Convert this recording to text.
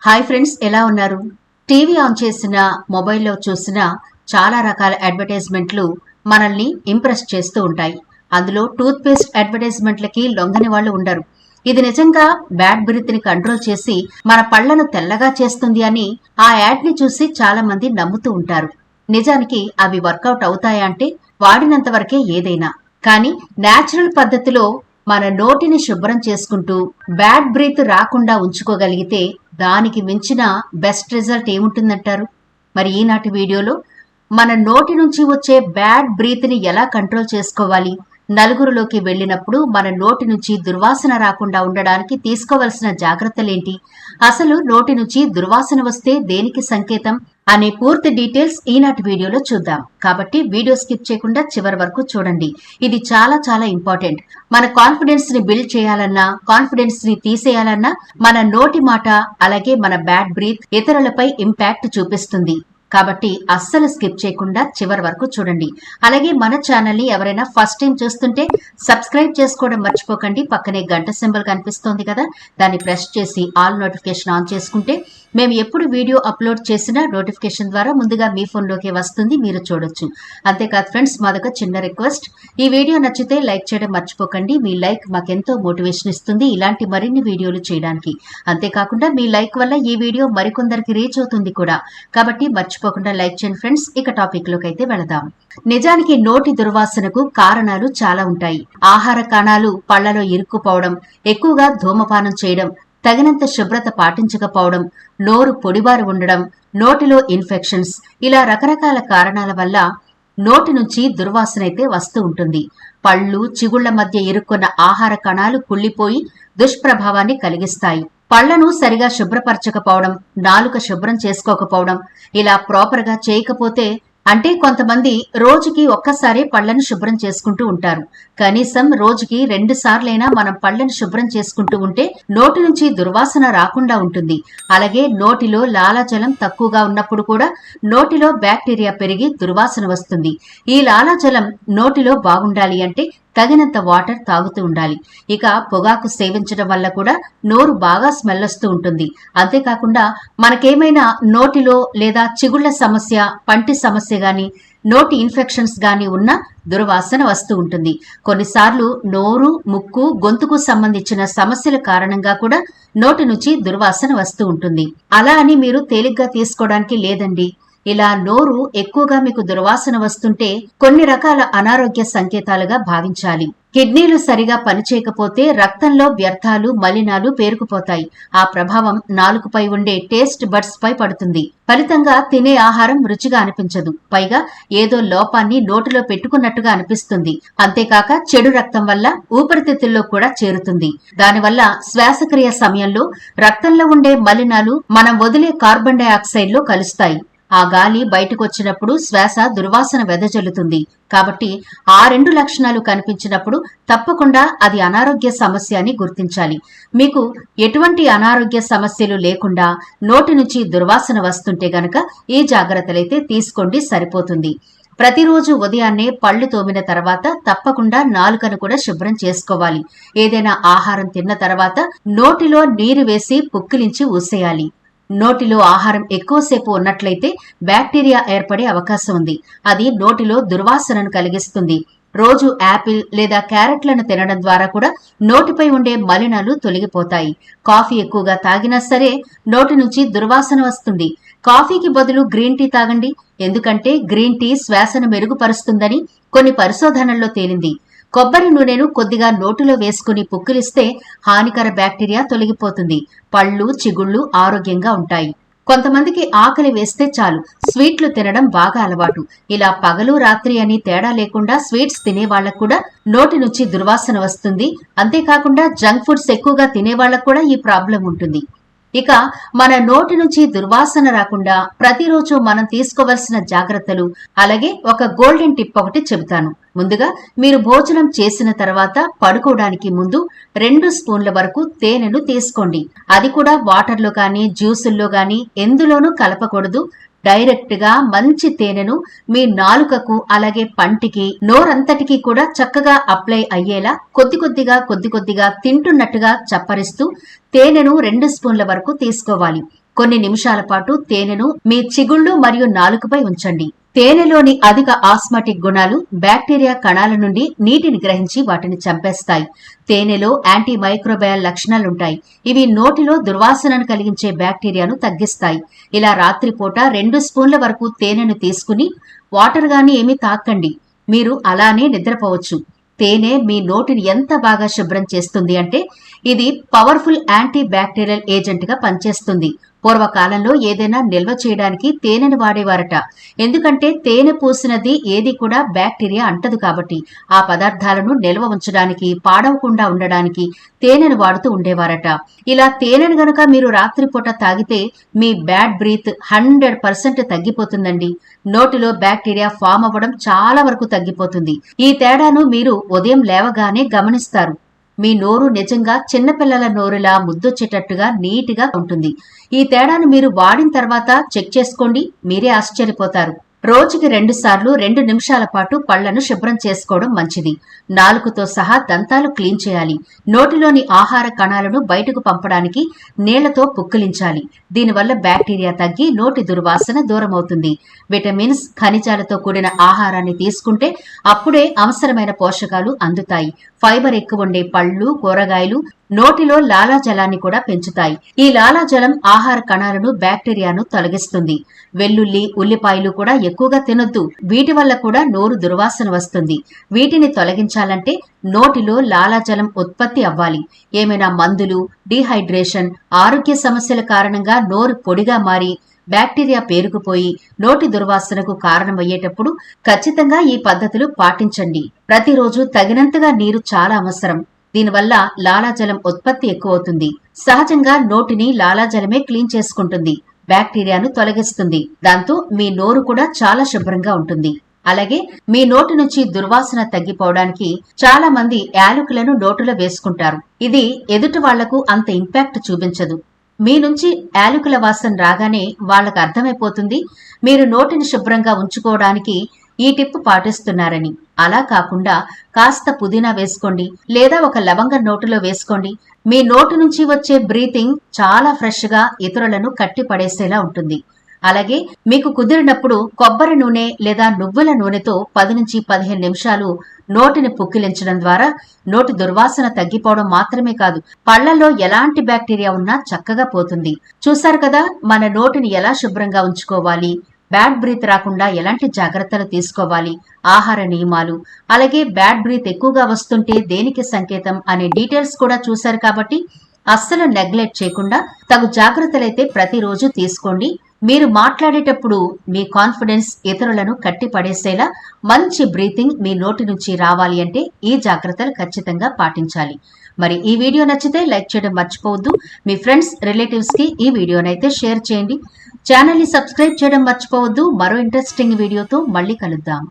Hi friends, ఎలా ఉన్నారు? TV on చేసిన, మొబైల్లో చూసిన చాలా రకాల అడ్వర్టైజ్మెంట్లు మనల్ని ఇంప్రెస్ చేస్తూ ఉంటాయి. అందులో టూత్ పేస్ట్ అడ్వర్టైజ్మెంట్లకి లొంగని వాళ్ళు ఉండరు. ఇది నిజంగా బ్యాడ్ బ్రీత్ ని కంట్రోల్ చేసి మన పళ్లను తెల్లగా చేస్తుంది అని ఆ యాడ్ ని చూసి చాలా మంది నమ్ముతూ ఉంటారు. నిజానికి అవి వర్కౌట్ అవుతాయా అంటే వాడినంత వరకే ఏదైనా. కానీ నేచురల్ పద్ధతిలో మన నోటిని శుభ్రం చేసుకుంటూ బ్యాడ్ బ్రీత్ రాకుండా ఉంచుకోగలిగితే దానికి మించిన బెస్ట్ రిజల్ట్ ఏముంటుందంటారు? మరి ఈనాటి వీడియోలో మన నోటి నుంచి వచ్చే బ్యాడ్ బ్రీత్ ని ఎలా కంట్రోల్ చేసుకోవాలి, నలుగురిలోకి వెళ్ళినప్పుడు మన నోటి నుంచి దుర్వాసన రాకుండా ఉండడానికి తీసుకోవలసిన జాగ్రత్తలేంటి, అసలు నోటి నుంచి దుర్వాసన వస్తే దేనికి సంకేతం అనే పూర్తి డీటెయిల్స్ ఈనాటి వీడియోలో చూద్దాం. కాబట్టి వీడియో స్కిప్ చేయకుండా చివరి వరకు చూడండి. ఇది చాలా చాలా ఇంపార్టెంట్. మన కాన్ఫిడెన్స్ ని బిల్డ్ చేయాలన్నా, కాన్ఫిడెన్స్ ని తీసేయాలన్నా మన నోటి మాట అలాగే మన బ్యాడ్ బ్రీత్ ఇతరులపై ఇంపాక్ట్ చూపిస్తుంది. కాబట్టి అస్సలు స్కిప్ చేయకుండా చివరి వరకు చూడండి. అలాగే మన ఛానల్ ని ఎవరైనా ఫస్ట్ టైం చూస్తుంటే సబ్స్క్రైబ్ చేసుకోవడం మర్చిపోకండి. పక్కనే గంట సింబల్ కనిపిస్తోంది కదా, దాన్ని ప్రెస్ చేసి ఆల్ నోటిఫికేషన్ ఆన్ చేసుకుంటే మేము ఎప్పుడు వీడియో అప్లోడ్ చేసినా నోటిఫికేషన్ ద్వారా ముందుగా మీ ఫోన్లోకి వస్తుంది, మీరు చూడొచ్చు. అంతేకాదు ఫ్రెండ్స్, మాదొక చిన్న రిక్వెస్ట్, ఈ వీడియో నచ్చితే లైక్ చేయడం మర్చిపోకండి. మీ లైక్ మాకెంతో మోటివేషన్ ఇస్తుంది ఇలాంటి మరిన్ని వీడియోలు చేయడానికి. అంతేకాకుండా మీ లైక్ వల్ల ఈ వీడియో మరికొందరికి రీచ్ అవుతుంది కూడా. కాబట్టి మర్చిపోకుండా లైక్ చేయండి ఫ్రెండ్స్. ఇక టాపిక్ లోకి అయితే వెళదాం. నిజానికి నోటి దుర్వాసనకు కారణాలు చాలా ఉంటాయి. ఆహార కణాలు పళ్లలో ఇరుక్కుపోవడం, ఎక్కువగా ధూమపానం చేయడం, తగినంత శుభ్రత పాటించకపోవడం, నోరు పొడిబారి ఉండడం, నోటిలో ఇన్ఫెక్షన్స్, ఇలా రకరకాల కారణాల వల్ల నోటి నుంచి దుర్వాసన అయితే వస్తూ ఉంటుంది. పళ్ళు, చిగుళ్ల మధ్య ఇరుక్కున్న ఆహార కణాలు కుళ్లిపోయి దుష్ప్రభావాన్ని కలిగిస్తాయి. పళ్లను సరిగా శుభ్రపరచకపోవడం, నాలుక శుభ్రం చేసుకోకపోవడం, ఇలా ప్రాపర్ గా చేయకపోతే, అంటే కొంతమంది రోజుకి ఒక్కసారి పళ్లను శుభ్రం చేసుకుంటూ ఉంటారు. కనీసం రోజుకి 2 సార్లైనా మనం పళ్లను శుభ్రం చేసుకుంటూ ఉంటే నోటి నుంచి దుర్వాసన రాకుండా ఉంటుంది. అలాగే నోటిలో లాలాజలం తక్కువగా ఉన్నప్పుడు కూడా నోటిలో బ్యాక్టీరియా పెరిగి దుర్వాసన వస్తుంది. ఈ లాలాజలం నోటిలో బాగుండాలి అంటే తగినంత వాటర్ తాగుతూ ఉండాలి. ఇక పొగాకు సేవించడం వల్ల కూడా నోరు బాగా స్మెల్ వస్తూ ఉంటుంది. అంతేకాకుండా మనకేమైనా నోటిలో లేదా చిగుళ్ల సమస్య, పంటి సమస్య గాని, నోటి ఇన్ఫెక్షన్స్ గాని ఉన్న దుర్వాసన వస్తూ ఉంటుంది. కొన్నిసార్లు నోరు, ముక్కు, గొంతుకు సంబంధించిన సమస్యల కారణంగా కూడా నోటి నుంచి దుర్వాసన వస్తూ ఉంటుంది. అలా అని మీరు తేలిగ్గా తీసుకోవడానికి లేదండి. ఇలా నోరు ఎక్కువగా మీకు దుర్వాసన వస్తుంటే కొన్ని రకాల అనారోగ్య సంకేతాలుగా భావించాలి. కిడ్నీలు సరిగా పనిచేయకపోతే రక్తంలో వ్యర్థాలు, మలినాలు పేరుకుపోతాయి. ఆ ప్రభావం నాలుకపై ఉండే టేస్ట్ బడ్స్ పై పడుతుంది. ఫలితంగా తినే ఆహారం రుచిగా అనిపించదు. పైగా ఏదో లోపాన్ని నోటిలో పెట్టుకున్నట్టుగా అనిపిస్తుంది. అంతేకాక చెడు రక్తం వల్ల ఊపిరితిత్తుల్లో కూడా చేరుతుంది. దానివల్ల శ్వాసక్రియ సమయంలో రక్తంలో ఉండే మలినాలు మనం వదిలే కార్బన్ డైఆక్సైడ్ లో కలుస్తాయి. ఆ గాలి బయటకు వచ్చినప్పుడు శ్వాస దుర్వాసన వెదజల్లుతుంది. కాబట్టి ఆ 2 లక్షణాలు కనిపించినప్పుడు తప్పకుండా అది అనారోగ్య సమస్య అని గుర్తించాలి. మీకు ఎటువంటి అనారోగ్య సమస్యలు లేకుండా నోటి నుంచి దుర్వాసన వస్తుంటే గనక ఈ జాగ్రత్తలైతే తీసుకోండి, సరిపోతుంది. ప్రతిరోజు ఉదయాన్నే పళ్లు తోమిన తర్వాత తప్పకుండా నాలుకను కూడా శుభ్రం చేసుకోవాలి. ఏదైనా ఆహారం తిన్న తర్వాత నోటిలో నీరు వేసి పుక్కిలించి ఊసేయాలి. నోటిలో ఆహారం ఎక్కువసేపు ఉన్నట్లయితే బ్యాక్టీరియా ఏర్పడే అవకాశం ఉంది. అది నోటిలో దుర్వాసనను కలిగిస్తుంది. రోజు యాపిల్ లేదా క్యారెట్లను తినడం ద్వారా కూడా నోటిపై ఉండే మలినాలు తొలగిపోతాయి. కాఫీ ఎక్కువగా తాగినా సరే నోటి నుంచి దుర్వాసన వస్తుంది. కాఫీకి బదులు గ్రీన్ టీ తాగండి. ఎందుకంటే గ్రీన్ టీ శ్వాసను మెరుగుపరుస్తుందని కొన్ని పరిశోధనల్లో తేలింది. కొబ్బరి నూనెను కొద్దిగా నోటిలో వేసుకుని పుక్కిలిస్తే హానికర బ్యాక్టీరియా తొలగిపోతుంది. పళ్ళు, చిగుళ్లు ఆరోగ్యంగా ఉంటాయి. కొంతమందికి ఆకలి వేస్తే చాలు స్వీట్లు తినడం బాగా అలవాటు. ఇలా పగలు రాత్రి అని తేడా లేకుండా స్వీట్స్ తినే వాళ్లకు కూడా నోటి నుంచి దుర్వాసన వస్తుంది. అంతేకాకుండా జంక్ ఫుడ్స్ ఎక్కువగా తినే వాళ్లకు కూడా ఈ ప్రాబ్లం ఉంటుంది. ఇక మన నోటి నుంచి దుర్వాసన రాకుండా ప్రతిరోజు మనం తీసుకోవలసిన జాగ్రత్తలు, అలాగే ఒక గోల్డెన్ టిప్ ఒకటి చెబుతాను. ముందుగా మీరు భోజనం చేసిన తర్వాత పడుకోవడానికి ముందు 2 స్పూన్ల వరకు తేనెను తీసుకోండి. అది కూడా వాటర్లో కానీ, జ్యూసుల్లో కానీ ఎందులోనూ కలపకూడదు. డైరెక్ట్ గా మంచి తేనెను మీ నాలుకకు అలాగే పంటికి నోరంతటికి కూడా చక్కగా అప్లై అయ్యేలా కొద్ది కొద్దిగా తింటున్నట్టుగా చప్పరిస్తూ తేనెను 2 స్పూన్ల వరకు తీసుకోవాలి. కొన్ని నిమిషాల పాటు తేనెను మీ చిగుళ్ళు మరియు నాలుకపై ఉంచండి. తేనెలోని అధిక ఆస్మాటిక్ గుణాలు బ్యాక్టీరియా కణాల నుండి నీటిని గ్రహించి వాటిని చంపేస్తాయి. తేనెలో యాంటీ మైక్రోబయల్ లక్షణాలుంటాయి. ఇవి నోటిలో దుర్వాసనను కలిగించే బ్యాక్టీరియాను తగ్గిస్తాయి. ఇలా రాత్రిపూట 2 స్పూన్ల వరకు తేనెను తీసుకుని వాటర్ గాని ఏమీ తాకండి. మీరు అలానే నిద్రపోవచ్చు. తేనె మీ నోటిని ఎంత బాగా శుభ్రం చేస్తుంది అంటే ఇది పవర్ఫుల్ యాంటీ బ్యాక్టీరియల్ ఏజెంట్ గా పనిచేస్తుంది. పూర్వకాలంలో ఏదైనా నిల్వ చేయడానికి తేనెను వాడేవారట. ఎందుకంటే తేనె పూసినది ఏది కూడా బ్యాక్టీరియా అంటదు కాబట్టి. ఆ పదార్థాలను నిల్వ ఉంచడానికి, పాడవకుండా ఉండడానికి తేనెను వాడుతూ ఉండేవారట. ఇలా తేనెను గనక మీరు రాత్రిపూట తాగితే మీ బ్యాడ్ బ్రీత్ 100% తగ్గిపోతుందండి. నోటిలో బ్యాక్టీరియా ఫామ్ అవ్వడం చాలా వరకు తగ్గిపోతుంది. ఈ తేడాను మీరు ఉదయం లేవగానే గమనిస్తారు. మీ నోరు నిజంగా చిన్నపిల్లల నోరులా ముద్దొచ్చేటట్టుగా నీట్గా ఉంటుంది. ఈ తేడాను మీరు వాడిన తర్వాత చెక్ చేసుకోండి, మీరే ఆశ్చర్యపోతారు. రోజుకి 2 సార్లు 2 నిమిషాల పాటు పళ్లను శుభ్రం చేసుకోవడం మంచిది. నాలుకతో సహా దంతాలు క్లీన్ చేయాలి. నోటిలోని ఆహార కణాలను బయటకు పంపడానికి నీళ్లతో పుక్కిలించాలి. దీనివల్ల బ్యాక్టీరియా తగ్గి నోటి దుర్వాసన దూరమవుతుంది. విటమిన్స్, ఖనిజాలతో కూడిన ఆహారాన్ని తీసుకుంటే అప్పుడే అవసరమైన పోషకాలు అందుతాయి. ఫైబర్ ఎక్కువ ఉండే పళ్ళు, కూరగాయలు నోటిలో లాలాజలాన్ని కూడా పెంచుతాయి. ఈ లాలాజలం ఆహార కణాలను, బ్యాక్టీరియాను తొలగిస్తుంది. వెల్లుల్లి, ఉల్లిపాయలు కూడా ఎక్కువగా తినొద్దు. వీటి వల్ల కూడా నోరు దుర్వాసన వస్తుంది. వీటిని తొలగించాలంటే నోటిలో లాలాజలం ఉత్పత్తి అవ్వాలి. ఏమైనా మందులు, డీహైడ్రేషన్, ఆరోగ్య సమస్యల కారణంగా నోరు పొడిగా మారి బ్యాక్టీరియా పేరుకుపోయి నోటి దుర్వాసనకు కారణమయ్యేటప్పుడు ఖచ్చితంగా ఈ పద్ధతులు పాటించండి. ప్రతిరోజు తగినంతగా నీరు చాలా అవసరం. దీనివల్ల లాలాజలం ఉత్పత్తి ఎక్కువవుతుంది. సహజంగా నోటిని లాలాజలమే క్లీన్ చేసుకుంటుంది, బ్యాక్టీరియాను తొలగిస్తుంది. దాంతో మీ నోరు కూడా చాలా శుభ్రంగా ఉంటుంది. అలాగే మీ నోటి నుంచి దుర్వాసన తగ్గిపోవడానికి చాలా మంది యాలకులను నోటిలో వేసుకుంటారు. ఇది ఎదుటి వాళ్లకు అంత ఇంపాక్ట్ చూపించదు. మీ నుంచి యాలకుల వాసన రాగానే వాళ్లకు అర్థమైపోతుంది మీరు నోటిని శుభ్రంగా ఉంచుకోవడానికి ఈ టిప్ పాటిస్తున్నారని. అలా కాకుండా కాస్త పుదీనా వేసుకోండి, లేదా ఒక లవంగం నోటిలో వేసుకోండి. మీ నోటి నుంచి వచ్చే బ్రీతింగ్ చాలా ఫ్రెష్ గా ఇతరులను కట్టి పడేసేలా ఉంటుంది. అలాగే మీకు కుదిరినప్పుడు కొబ్బరి నూనె లేదా నువ్వుల నూనెతో 10 నుంచి 15 నిమిషాలు నోటిని పుక్కిలించడం ద్వారా నోటి దుర్వాసన తగ్గిపోవడం మాత్రమే కాదు, పళ్లలో ఎలాంటి బ్యాక్టీరియా ఉన్నా చక్కగా పోతుంది. చూశారు కదా మన నోటిని ఎలా శుభ్రంగా ఉంచుకోవాలి, బ్యాడ్ బ్రీత్ రాకుండా ఎలాంటి జాగ్రత్తలు తీసుకోవాలి, ఆహార నియమాలు, అలాగే బ్యాడ్ బ్రీత్ ఎక్కువగా వస్తుంటే దేనికి సంకేతం అనే డీటెయిల్స్ కూడా చూశారు. కాబట్టి అస్సలు నెగ్లెక్ట్ చేయకుండా తగు జాగ్రత్తలైతే ప్రతిరోజు తీసుకోండి. మీరు మాట్లాడేటప్పుడు మీ కాన్ఫిడెన్స్ ఇతరులను కట్టి పడేసేలా మంచి బ్రీతింగ్ మీ నోటి నుంచి రావాలి అంటే ఈ జాగ్రత్తలు ఖచ్చితంగా పాటించాలి. మరి ఈ వీడియో నచ్చితే లైక్ చేయడం మర్చిపోవద్దు. మీ ఫ్రెండ్స్, రిలేటివ్స్ కి ఈ వీడియోనైతే షేర్ చేయండి. ఛానల్ ని సబ్స్క్రైబ్ చేయడం మర్చిపోవద్దు. మరో ఇంట్రెస్టింగ్ వీడియోతో మళ్ళీ కలుద్దాం.